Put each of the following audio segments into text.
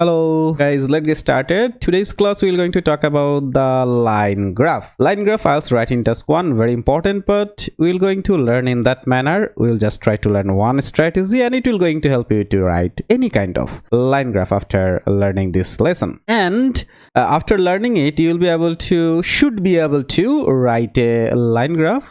Hello guys, let's get started. Today's class we're going to talk about the line graph. Line graph IELTS writing task 1, very important, but we're going to learn in that manner. We'll just try to learn one strategy and it will going to help you to write any kind of line graph after learning this lesson. And after learning it, you'll be able to, should be able to write a line graph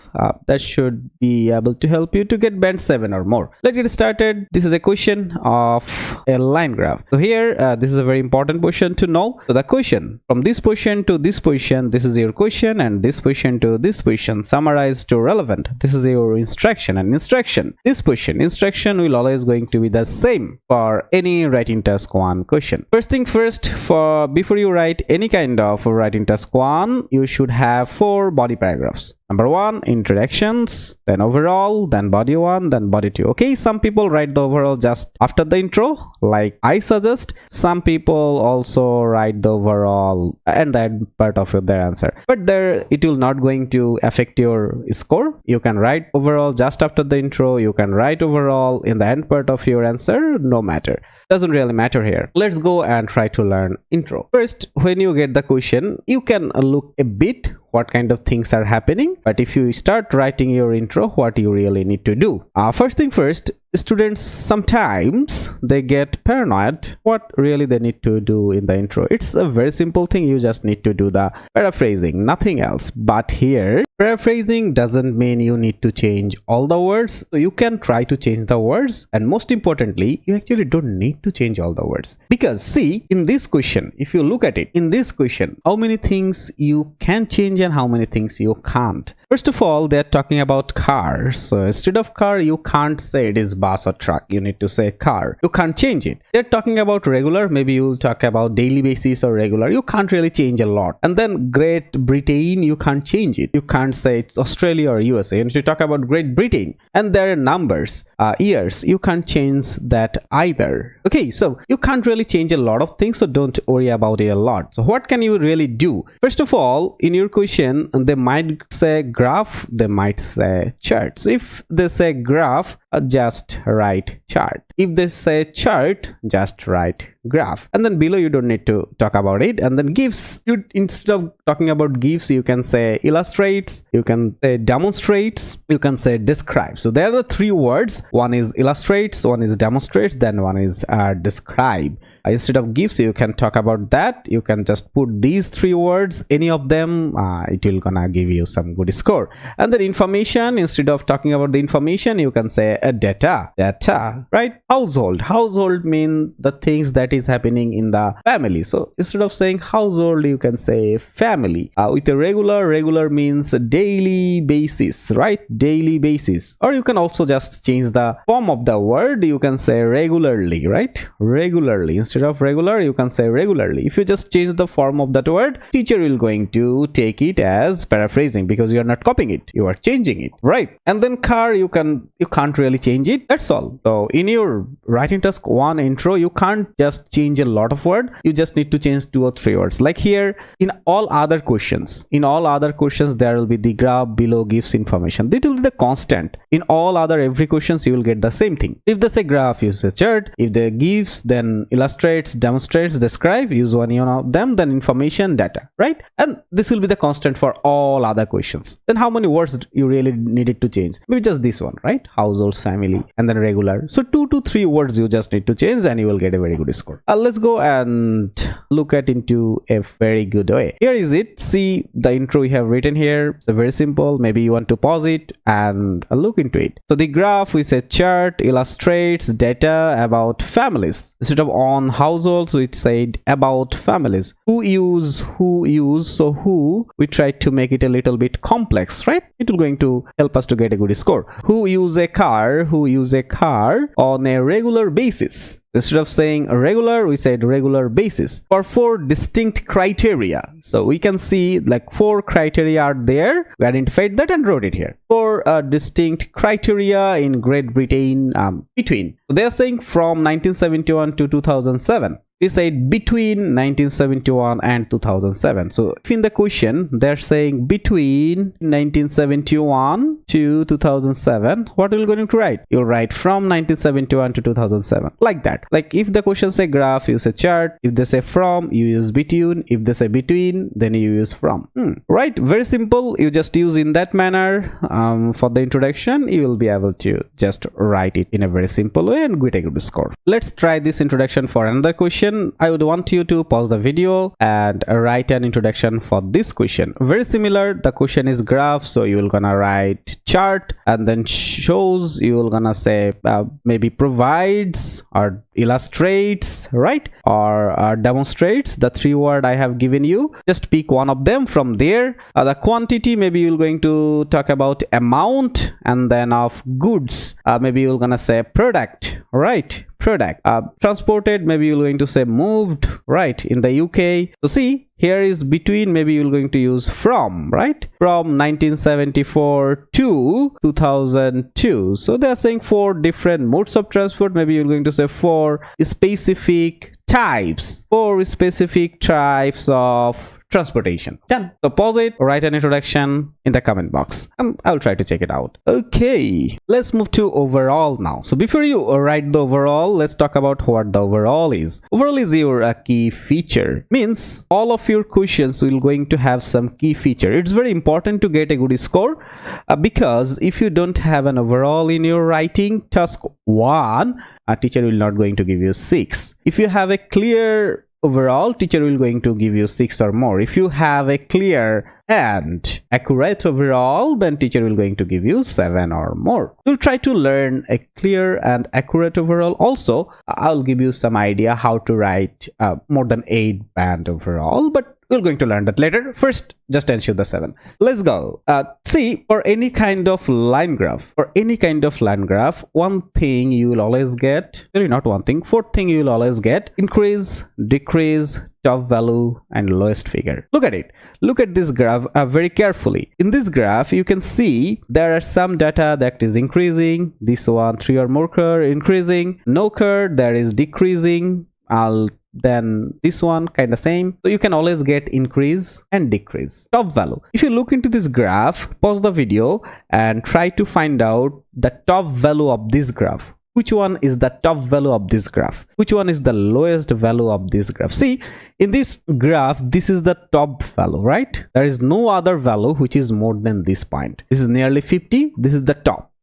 that should be able to help you to get band 7 or more. Let's get started. This is a question of a line graph. So here, this is a very important question to know. So the question from this position to this position, this is your question, and this position to this position, summarized to relevant, this is your instruction, and instruction, this position, instruction will always going to be the same for any writing task 1 question. First thing first, for before you write any kind of writing task 1, you should have 4 body paragraphs. Number 1, introductions, then overall, then body 1, then body 2. Okay, some people write the overall just after the intro, like I suggest. Some people also write the overall and that part of their answer, but there it will not going to affect your score. You can write overall just after the intro, you can write overall in the end part of your answer, no matter, doesn't really matter here. Let's go and try to learn intro. First, when you get the question, you can look a bit what kind of things are happening, but if you start writing your intro, what you really need to do. First thing first, students sometimes they get paranoid what really they need to do in the intro. It's a very simple thing, you just need to do the paraphrasing, nothing else. But here paraphrasing doesn't mean you need to change all the words. So you can try to change the words, and most importantly, you actually don't need to change all the words, because see, in this question, if you look at it, in this question, how many things you can change and how many things you can't. First of all, they're talking about cars. So instead of car, you can't say it is bus or truck, you need to say car. You can't change it. They're talking about regular, maybe you'll talk about daily basis or regular. You can't really change a lot. And then Great Britain, you can't change it. You can't say it's Australia or USA. And if you talk about Great Britain, and there are numbers, years, you can't change that either. Okay, so you can't really change a lot of things, so don't worry about it a lot. So what can you really do? First of all, in your question, they might say graph, they might say chart. So if they say graph, just write chart. If they say chart, just write graph. And then below, you don't need to talk about it. And then gives, you instead of talking about gives, you can say illustrates, you can say demonstrates, you can say describe. So there are the 3 words. One is illustrates, one is demonstrates, then one is describe. Instead of gives, you can talk about that. You can just put these 3 words, any of them, it will gonna give you some good score. And then information, instead of talking about the information, you can say data, right? Household mean the things that is happening in the family. So instead of saying household, you can say family. With a regular means daily basis, right? Daily basis. Or you can also just change the form of the word. You can say regularly, right? Regularly. Instead of regular, you can say regularly. If you just change the form of that word, teacher will going to take it as paraphrasing, because you are not copying it, you are changing it, right? And then car, you can't really change it. That's all. So in your writing task 1 intro, you can't just change a lot of words. You just need to change 2 or 3 words. Like here, in all other questions, there will be the graph, below gives information. That will be the constant. In all other every questions, you will get the same thing. If they say graph, you say chart. If they gives, then illustrates, demonstrates, describe, use one of them, then information, data, right? And this will be the constant for all other questions. Then how many words you really needed to change? Maybe just this one, right? Households, family, and then regular. So 2 to 3 words you just need to change and you will get a very good score. Let's go and look at into a very good way. Here is it. See the intro we have written here. It's very simple. Maybe you want to pause it and look into it. So the graph, we say chart, illustrates, data about families. Instead of on households, we said about families. Who use, so who, we tried to make it a little bit complex, right? It will going to help us to get a good score. Who use a car on a regular basis. Instead of saying regular, we said regular basis for 4 distinct criteria. So we can see like 4 criteria are there. We identified that and wrote it here. 4 distinct criteria in Great Britain between. So they are saying from 1971 to 2007. we said between 1971 and 2007. So if in the question they're saying between 1971 to 2007, what are you going to write? You'll write from 1971 to 2007, like that. Like if the question say graph, you say chart. If they say from, you use between. If they say between, then you use from. Right, very simple. You just use in that manner. For the introduction, you will be able to just write it in a very simple way and get a good score. Let's try this introduction for another question. I would want you to pause the video and write an introduction for this question. Very similar. The question is graph, so you will gonna write chart, and then shows, you will gonna say maybe provides or illustrates, right, or demonstrates. The three word I have given you, just pick one of them from there. The quantity, maybe you're going to talk about amount, and then of goods, maybe you're gonna say product, right, product. Transported, maybe you're going to say moved, right, in the UK. So see, here is between, maybe you're going to use from, right, from 1974 to 2002. So they are saying 4 different modes of transport. Maybe you're going to say 4 specific types, 4 specific types of transportation. Done. So pause it, write an introduction in the comment box. I'll try to check it out. Okay, let's move to overall now. So before you write the overall, let's talk about what the overall is. Overall is your key feature. Means all of your questions will going to have some key feature. It's very important to get a good score because if you don't have an overall in your writing task 1, a teacher will not going to give you 6. If you have a clear overall, teacher will going to give you 6 or more. If you have a clear and accurate overall, then teacher will going to give you 7 or more. You'll try to learn a clear and accurate overall. Also, I'll give you some idea how to write more than 8 band overall, but we're going to learn that later. First, just ensure the 7. Let's go. See, for any kind of line graph, one thing you will always get, really not one thing, 4th thing you will always get: increase, decrease, top value, and lowest figure. Look at it. Look at this graph very carefully. In this graph, you can see there are some data that is increasing. This one, 3 or more curve increasing. No curve, there is decreasing. Then this one kind of same. So you can always get increase and decrease. Top value. If you look into this graph, pause the video and try to find out the top value of this graph. Which one is the top value of this graph? Which one is the lowest value of this graph? See, in this graph, this is the top value, right? There is no other value which is more than this point. This is nearly 50. This is the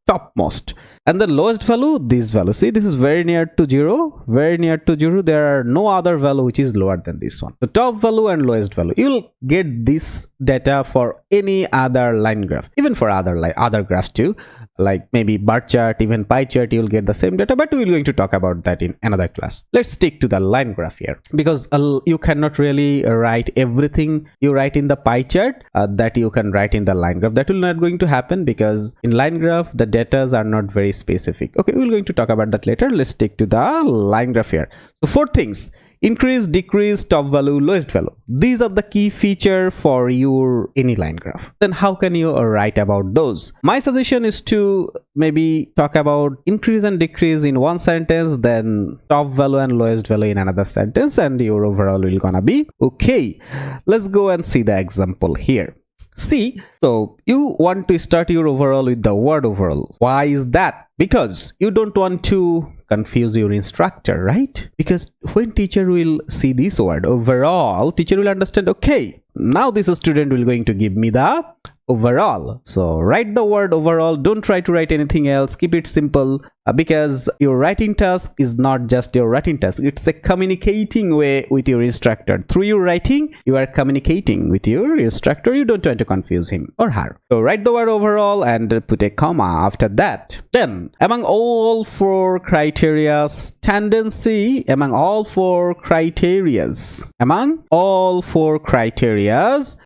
topmost. And the lowest value, this value. See, this is very near to 0, very near to 0. There are no other value which is lower than this one. The top value and lowest value. You'll get this data for any other line graph, even for other graphs too, like maybe bar chart, even pie chart. You'll get the same data, but we're going to talk about that in another class. Let's stick to the line graph here, because you cannot really write everything you write in the pie chart that you can write in the line graph. That will not going to happen, because in line graph the data are not very specific. Okay, we're going to talk about that later. Let's stick to the line graph here. So 4 things: increase, decrease, top value, lowest value. These are the key feature for your any line graph. Then how can you write about those? My suggestion is to maybe talk about increase and decrease in one sentence, then top value and lowest value in another sentence, and your overall will gonna be okay. Let's go and see the example here. See, so you want to start your overall with the word overall. Why is that? Because you don't want to confuse your instructor, right? Because when teacher will see this word overall, teacher will understand, okay, now this student will going to give me the overall. So write the word overall. Don't try to write anything else. Keep it simple, because your writing task is not just your writing task. It's a communicating way with your instructor. Through your writing, you are communicating with your instructor. You don't want to confuse him or her. So write the word overall and put a comma after that. Then among all 4 criterias, tendency among all 4 criterias,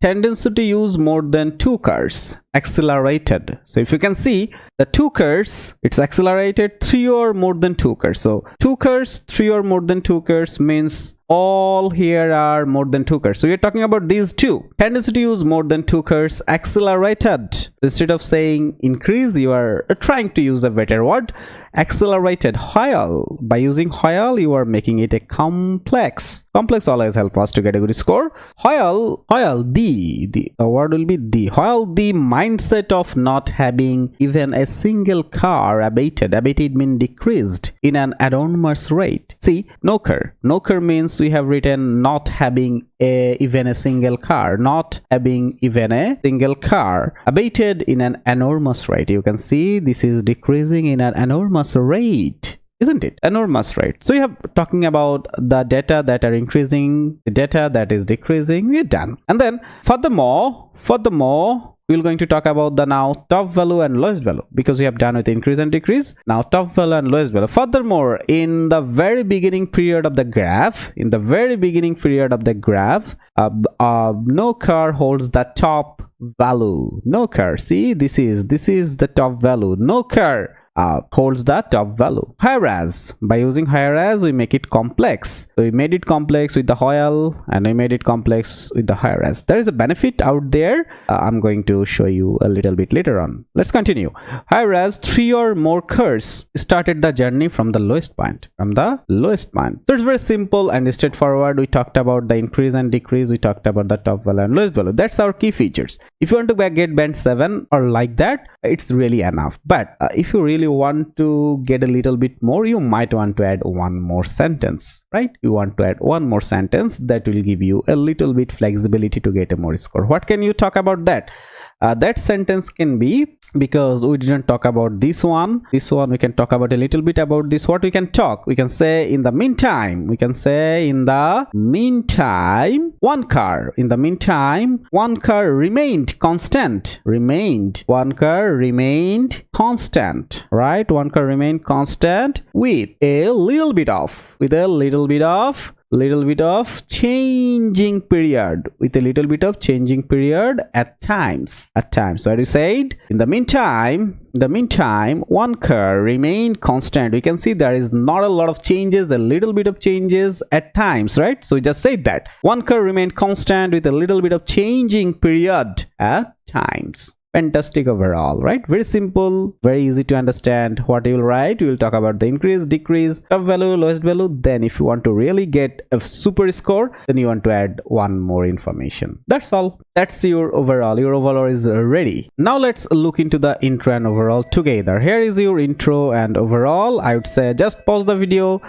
tendency to use more than 2 cars. accelerated. So if you can see the two curves, it's accelerated 3 or more than 2 curves. So 2 curves, 3 or more than 2 curves means all here are more than 2 curves. So we're talking about these two. Tendency to use more than 2 curves, accelerated. Instead of saying increase, you are trying to use a better word, accelerated. while by using while, you are making it a complex. Complex always help us to get a good score. While the word will be the. While the mindset of not having even a single car abated mean decreased in an enormous rate. See, no car means we have written not having even a single car, not having even a single car, abated in an enormous rate. You can see this is decreasing in an enormous rate, isn't it? Enormous rate. So you have talking about the data that are increasing, the data that is decreasing. We're done. And then furthermore we're going to talk about the now top value and lowest value, because we have done with increase and decrease. Now top value and lowest value. Furthermore, in the very beginning period of the graph, no car holds the top value. No car. See, this is the top value. No car holds the top value. Whereas by using whereas, we make it complex. So we made it complex with the while, and we made it complex with the whereas. There is a benefit out there. I'm going to show you a little bit later on. Let's continue. Whereas 3 or more curves started the journey from the lowest point. So it's very simple and straightforward. We talked about the increase and decrease. We talked about the top value and lowest value. That's our key features. If you want to get band 7 or like that, it's really enough. But if you really want to get a little bit more, you might want to add one more sentence, right? You want to add one more sentence that will give you a little bit flexibility to get a more score. What can you talk about that? That sentence can be, because we didn't talk about this one, we can talk about a little bit about this. What we can talk, we can say in the meantime, one car remained constant, right? One car remained constant with a little bit of changing period, at times. So I said in the meantime one car remained constant. We can see there is not a lot of changes, a little bit of changes at times, right? So we just said that one car remained constant with a little bit of changing period at times. Fantastic overall, right? Very simple, very easy to understand. What you will write, you will talk about the increase, decrease, top value, lowest value. Then if you want to really get a super score, then you want to add one more information. That's all. That's your overall. Your overall is ready. Now let's look into the intro and overall together. Here is your intro and overall. I would say just pause the video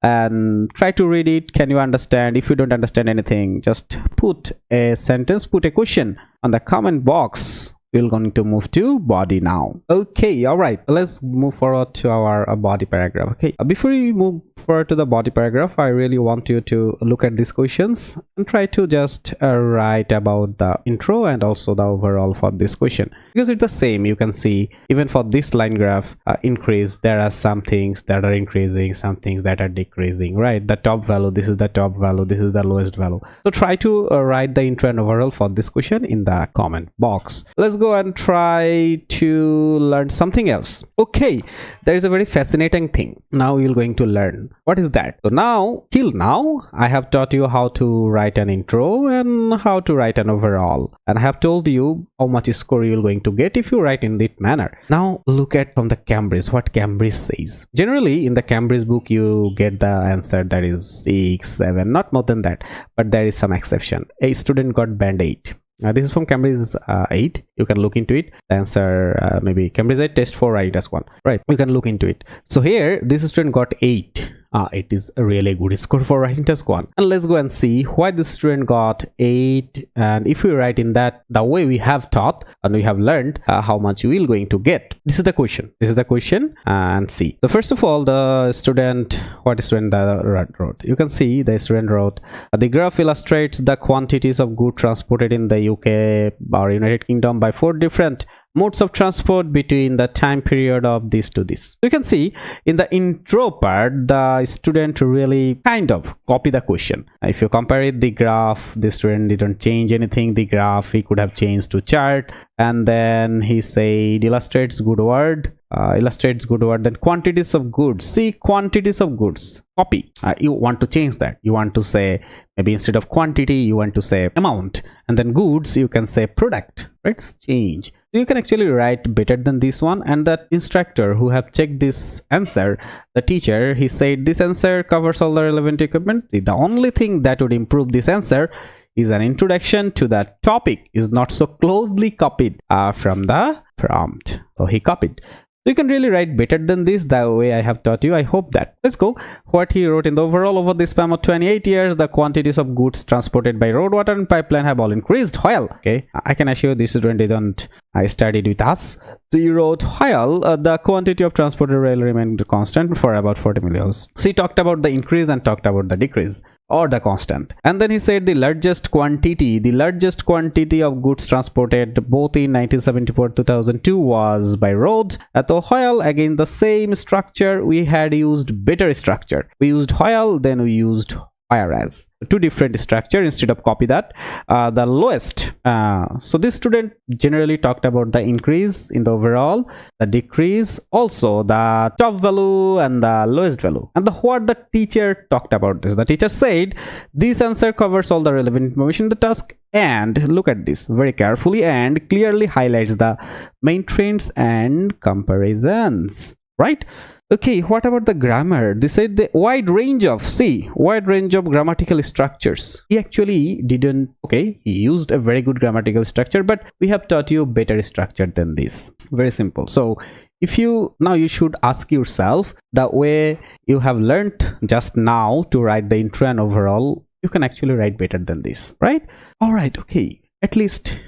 and try to read it. Can you understand? If you don't understand anything, just put a sentence, put a question on the comment box. We're going to move to body now. Okay, all right, let's move forward to our body paragraph. Okay, before we move forward to the body paragraph, I really want you to look at these questions and try to just write about the intro and also the overall for this question, because it's the same. You can see even for this line graph increase, there are some things that are increasing, some things that are decreasing, right? The top value, this is the top value, this is the lowest value. So try to write the intro and overall for this question in the comment box. Let's go and try to learn something else. Okay, there is a very fascinating thing now you're going to learn. What is that? So now, till now, I have taught you how to write an intro and how to write an overall, and I have told you how much score you're going to get if you write in that manner. Now look at from the Cambridge, what Cambridge says. Generally in the Cambridge book you get the answer that is 6, 7, not more than that, but there is some exception. A student got band 8. This is from Cambridge 8. You can look into it. The answer maybe Cambridge 8 test 4 right as one, right? You can look into it. So here this student got 8. It is a really good score for writing task 1. And let's go and see why this student got 8. And if we write in that the way we have taught and we have learned, how much we will going to get. This is the question. And see. So first of all, the student, what student wrote? You can see the student wrote, the graph illustrates the quantities of goods transported in the UK or United Kingdom by 4 different modes of transport between the time period of this to this. You can see in the intro part, the student really kind of copy the question. If you compare it, the graph, the student didn't change anything. The graph he could have changed to chart, and then he said illustrates good word. Illustrates good word, then quantities of goods. See, quantities of goods, copy. You want to change that. You want to say, maybe instead of quantity you want to say amount, and then goods you can say product. Let's change. You can actually write better than this one. And that instructor who have checked this answer, the teacher, he said this answer covers all the relevant equipment. The only thing that would improve this answer is an introduction to that topic is not so closely copied from the prompt. So he copied. You can really write better than this, the way I have taught you. I hope that. Let's go. What he wrote in the overall, over the span of 28 years, the quantities of goods transported by road, water and pipeline have all increased. While, okay, I can assure this student didn't studied with us. So he wrote, while the quantity of transported rail remained constant for about 40 million. So he talked about the increase and talked about the decrease or the constant. And then he said the largest quantity of goods transported both in 1974 2002 was by road. So while again the same structure, we had used better structure. We used while, then we used whereas. Two different structure. Instead of copy that, the lowest. So this student generally talked about the increase in the overall, the decrease, also the top value and the lowest value. And what the teacher talked about this, the teacher said this answer covers all the relevant information in the task, and look at this very carefully and clearly highlights the main trends and comparisons, right? Okay, what about the grammar? They said the wide range of grammatical structures. He actually didn't, okay, he used a very good grammatical structure, but we have taught you better structure than this. Very simple. So if you should ask yourself, the way you have learned just now to write the intro and overall, you can actually write better than this, right? All right, okay. At least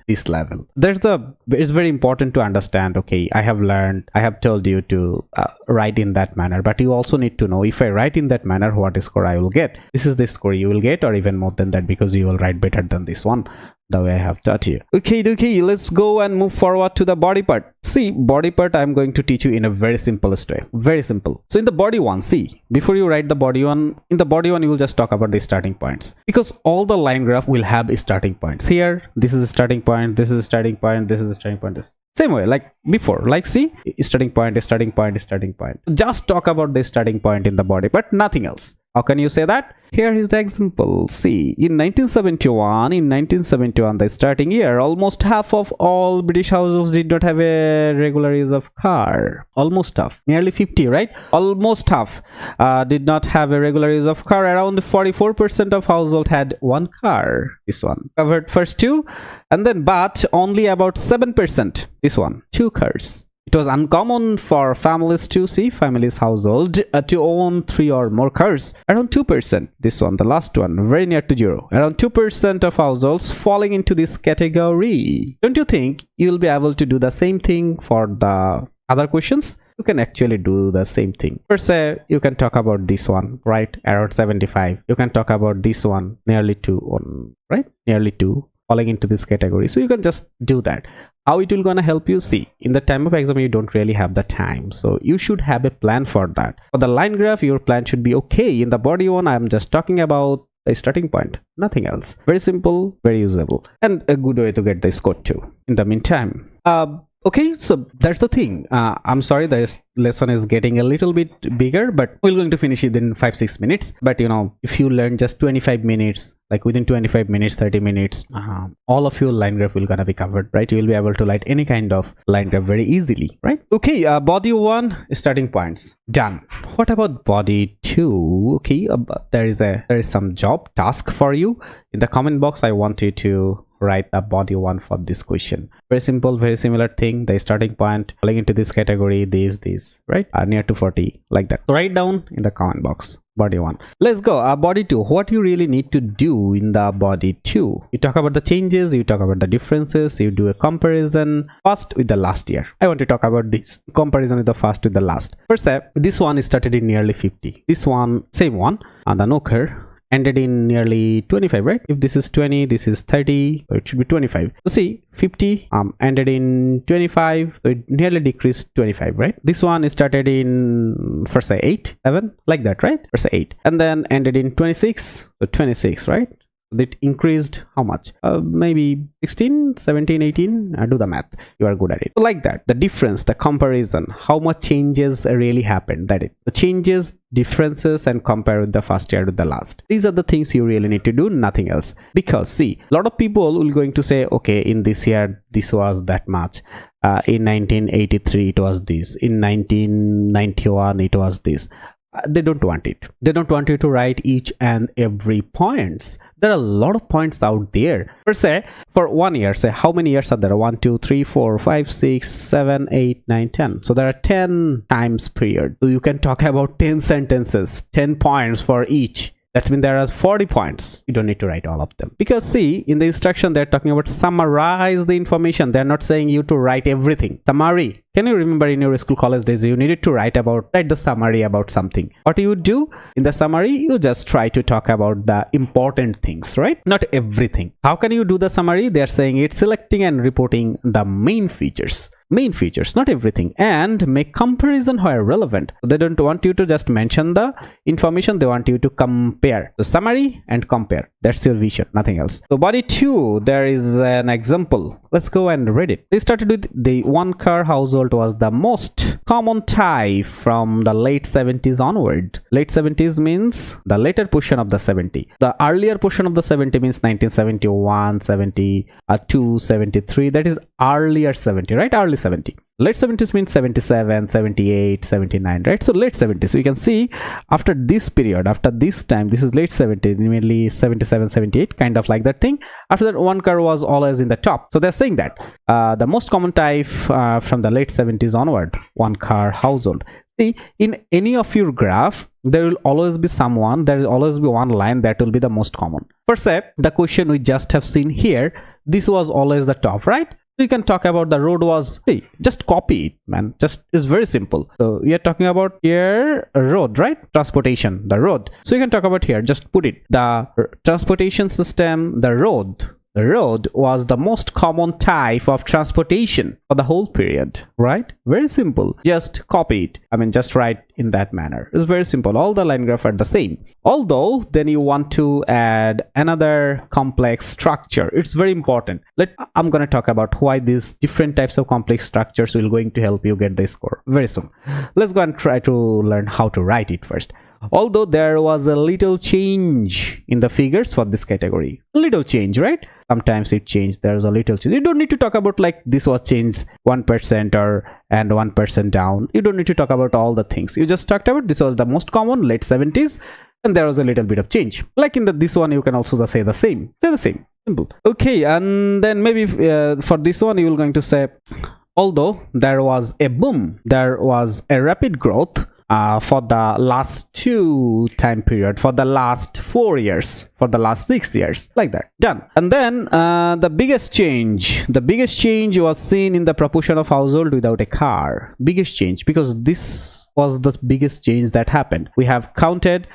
this level. It's very important to understand, okay, I have told you to write in that manner, but you also need to know, if I write in that manner, what score I will get. This is the score you will get, or even more than that, because you will write better than this one, the way I have taught you. Okay, let's go and move forward to the body part. See, body part I'm going to teach you in a very simplest way. Very simple. So in the body one, see, before you write the body one, in the body one you will just talk about the starting points, because all the line graph will have starting points. Here, this is a starting point, this is a starting point, this is a starting point, this same way like before. Like, see, starting point. Just talk about the starting point in the body, but nothing else. How can you say that? Here is the example. See, in 1971, the starting year, almost half of all British households did not have a regular use of car. Almost half, nearly 50, right? Almost half did not have a regular use of car. Around 44% of households had one car. This one covered first two, and then but only about 7%. This one, two cars. It was uncommon for families household to own 3 or more cars. Around 2%. This one, the last one, very near to zero. Around 2% of households falling into this category. Don't you think you'll be able to do the same thing for the other questions? You can actually do the same thing. Per se, you can talk about this one, right? Around 75. You can talk about this one, nearly 2, right? Nearly 2. Falling into this category. So you can just do that. How it will gonna help you? See, in the time of exam you don't really have the time, so you should have a plan for that. For the line graph, your plan should be okay. In the body one, I'm just talking about the starting point, nothing else. Very simple, very usable, and a good way to get the score too. In the meantime, okay, so that's the thing. I'm sorry, this lesson is getting a little bit bigger, but we're going to finish it in 5-6 minutes. But you know, if you learn just 25 minutes, like within 25 minutes, 30 minutes, all of your line graph will gonna be covered, right? You will be able to write any kind of line graph very easily, right? Okay, body 1, starting points, done. What about body 2? Okay, there is some job task for you. In the comment box, I want you to write the body 1 for this question. Very simple, very similar thing. The starting point falling into this category, these, right? Near to 40, like that. So write down in the comment box. Body 1. Let's go. Body 2. What you really need to do in the body 2? You talk about the changes, you talk about the differences, you do a comparison first with the last year. I want to talk about this comparison with the first with the last. First, this one started in nearly 50. This one, same one, and the no car. ended in nearly 25, right? If this is 20, this is 30, so it should be 25. So see, 50 ended in 25, so it nearly decreased 25, right? This one started in, first say 8, 7, like that, right? First say 8, and then ended in 26, so 26, right? It increased how much? Maybe 16, 17, 18. Do the math, you are good at it. So like that, the difference, the comparison, how much changes really happened, that it, the changes, differences, and compare with the first year with the last. These are the things you really need to do, nothing else. Because see, a lot of people will going to say, okay, in this year this was that much, in 1983 it was this, in 1991 it was this. They don't want it. They don't want you to write each and every points. There are a lot of points out there. For say, for 1 year, say how many years are there? 1, 2, 3, 4, 5, 6, 7, 8, 9, 10. So there are 10 times period. So you can talk about 10 sentences, 10 points for each. That means there are 40 points. You don't need to write all of them. Because see, in the instruction, they're talking about summarize the information. They're not saying you to write everything. Summary. Can you remember in your school college days, you needed to write the summary about something. What you would do in the summary, you just try to talk about the important things, right? Not everything. How can you do the summary? They're saying it's selecting and reporting the main features. Main features, not everything, and make comparison where relevant. So they don't want you to just mention the information, they want you to compare. The summary and compare. That's your vision, nothing else. So body 2, there is an example. Let's go and read it. They started with the one-car household was the most common type from the late 70s onward. Late 70s means the later portion of the 70. The earlier portion of the 70 means 1971, 72, 73. That is earlier 70, right? Early 70. Late 70s means 77, 78, 79, right? So late 70s. So you can see after this period, after this time, this is late 70s, nearly 77, 78, kind of like that thing. After that, one car was always in the top. So they're saying that the most common type from the late 70s onward, one car household. See, in any of your graph, there will always be someone, there will always be one line that will be the most common. For say, the question we just have seen here, this was always the top, right? You can talk about the road was, see, just copy it, man. Just, it's very simple. So we are talking about here road, right? Transportation, the road. So you can talk about here, just put it, the transportation system, the road. The road was the most common type of transportation for the whole period, right? Very simple. Just copy it. I mean, just write in that manner. It's very simple. All the line graph are the same. Although, then you want to add another complex structure. It's very important. I'm going to talk about why these different types of complex structures will going to help you get the score very soon. Let's go and try to learn how to write it first. Although there was a little change in the figures for this category, little change, right? Sometimes it changed. There's a little change. You don't need to talk about like this was changed 1% or and 1% down. You don't need to talk about all the things. You just talked about this was the most common late 70s, and there was a little bit of change. Like in this one, you can also just say the same. Say the same. Simple. Okay, and then maybe for this one, you will going to say, although there was a boom, there was a rapid growth. For the last 2 time period, for the last 4 years, for the last 6 years, like that. Done. And then the biggest change was seen in the proportion of household without a car. Biggest change, because this was the biggest change that happened. We have counted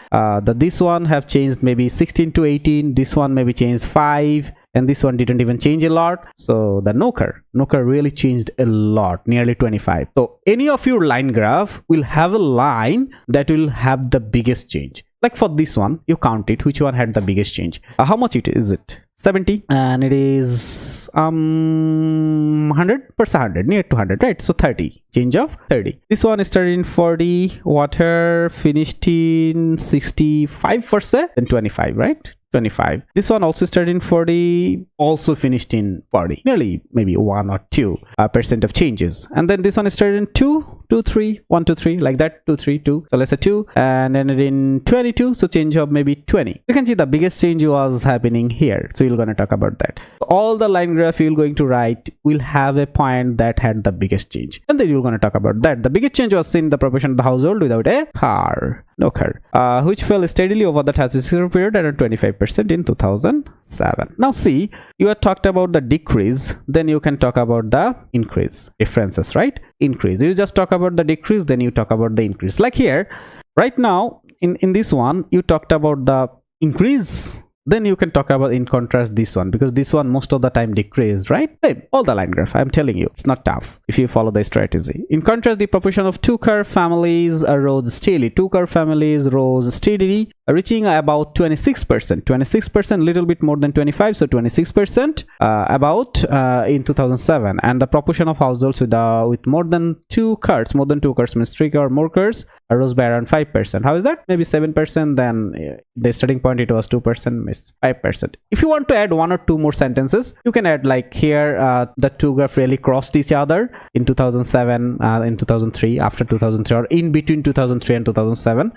this one have changed maybe 16 to 18, this one maybe changed 5, and this one didn't even change a lot. So the no car really changed a lot, nearly 25. So any of your line graph will have a line that will have the biggest change. Like for this one, you count it, which one had the biggest change. How much is it? 70, and it is 100 per 100, near to 100, right? So 30, change of 30. This one started in 40, water finished in 65 for say, then 25, right? 25. This one also started in 40, also finished in 40, nearly maybe 1 or 2% of changes. And then this one started in 2, 2, 3, 1, 2, 3, like that, 2, 3, 2. So let's say 2, and ended in 22. So change of maybe 20. You can see the biggest change was happening here. So you're going to talk about that. All the line graph you're going to write will have a point that had the biggest change, and then you're going to talk about that. The biggest change was seen in the proportion of the household without a car, no car, which fell steadily over the transitional period at 25% in 2007. Now see, you have talked about the decrease, then you can talk about the increase. Differences, right? Increase. You just talk about the decrease, then you talk about the increase. Like here, right now, in this one, you talked about the increase, then you can talk about in contrast this one, because this one most of the time decreased, right? Same, all the line graph, I'm telling you, it's not tough if you follow the strategy. In contrast, the proportion of two curve families rose steadily. Two curve families rose steadily, reaching about 26%. 26%, little bit more than 25, so 26% about in 2007. And the proportion of households with more than two curves means 3 or more curves, rose by around 5%. How is that? Maybe 7%. Then the starting point it was 2%, miss 5%. If you want to add 1 or 2 more sentences, you can add like here the two graph really crossed each other in 2007, in 2003, after 2003, or in between 2003 and 2007.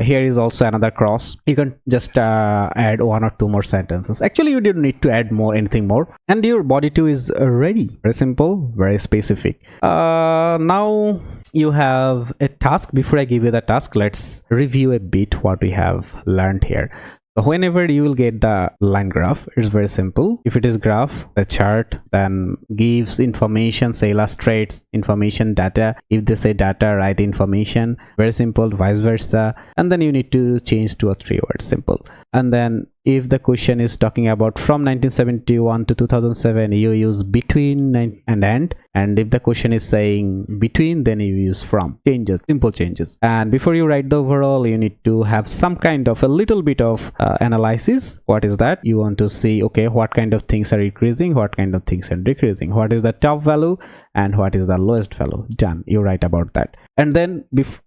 Here is also another cross. You can just add 1 or 2 more sentences. Actually, you don't need to add anything more, and your body 2 is ready. Very simple, very specific. Now you have a task. Before I give you the task, let's review a bit what we have learned here. So whenever you will get the line graph, it's very simple. If it is graph, the chart then gives information, say illustrates information, data. If they say data, write information. Very simple, vice versa. And then you need to change 2 or 3 words, simple. And then if the question is talking about from 1971 to 2007, you use between and end. And if the question is saying between, then you use from. Changes, simple changes. And before you write the overall, you need to have some kind of a little bit of analysis. What is that? You want to see, okay, what kind of things are increasing, what kind of things are decreasing, what is the top value and what is the lowest value. Done. You write about that. And then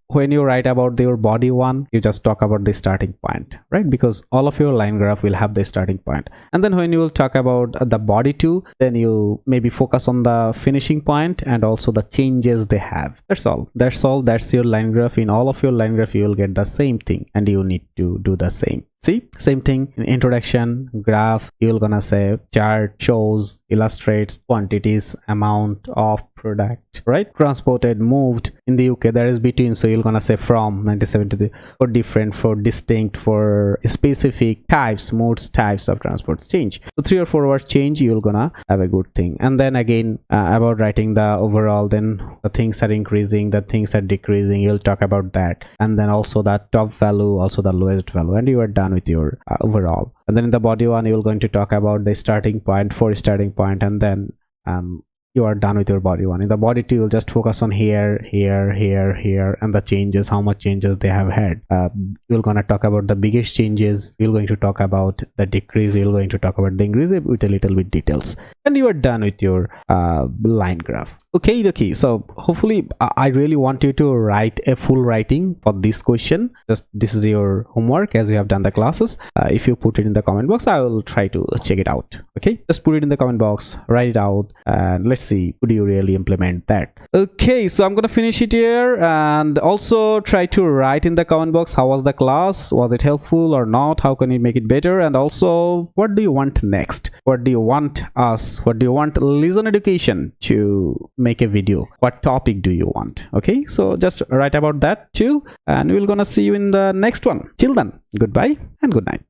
when you write about your body 1, you just talk about the starting point, right? Because all of your line graph will have the starting point. And then when you will talk about the body 2, then you maybe focus on the finishing point and also the changes they have. That's all. That's your line graph. In all of your line graph, you will get the same thing, and you need to do the same. See, same thing in introduction, graph, you're gonna say chart shows, illustrates quantities, amount of product, right? Transported, moved. In the UK there is between, so you're gonna say from 1970 for different, for distinct, for specific types, modes, types of transport change. So 3 or 4 words change, you're gonna have a good thing. And then again about writing the overall, then the things are increasing, the things are decreasing, you'll talk about that. And then also the top value, also the lowest value, and you are done with your overall. And then in the body 1, you're going to talk about the starting point, for starting point, and then you are done with your body 1. In the body 2, you'll just focus on here, here, here, here, and the changes, how much changes they have had. You're gonna talk about the biggest changes, you're going to talk about the decrease, you're going to talk about the increase with a little bit details, and you are done with your line graph. Okay, so hopefully I really want you to write a full writing for this question. Just this is your homework as you have done the classes. If you put it in the comment box, I will try to check it out. Okay, just put it in the comment box, write it out, and let's see, could you really implement that? Okay, so I'm gonna finish it here, and also try to write in the comment box, how was the class, was it helpful or not, how can you make it better, and also what do you want next, what do you want Lizon Education to make a video, what topic do you want? Okay, so just write about that too, and we're gonna see you in the next one. Till then, goodbye and good night.